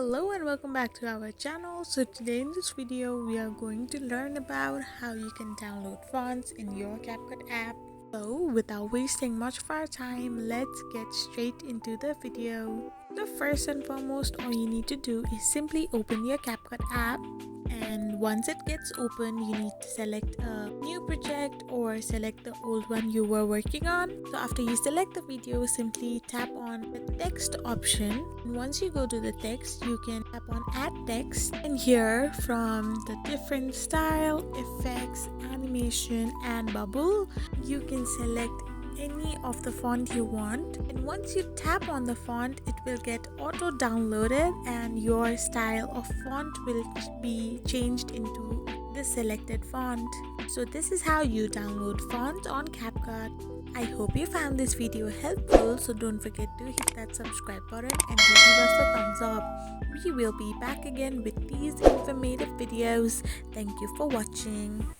Hello and welcome back to our channel. So today in this video we are going to learn about how you can download fonts in your Capcut app. So without wasting much of our time, let's get straight into the video. So first and foremost, all you need to do is simply open your Capcut app, and once it gets open you need to select a new project or select the old one you were working on. So after you select the video, simply tap on the text option, and once you go to the text you can tap on add text, and here from the different style, effects, animation and bubble you can select any of the font you want, and once you tap on the font it will get auto downloaded and your style of font will be changed into the selected font. So this is how you download fonts on Capcut. I hope you found this video helpful, so don't forget to hit that subscribe button and give us a thumbs up. We will be back again with these informative videos. Thank you for watching.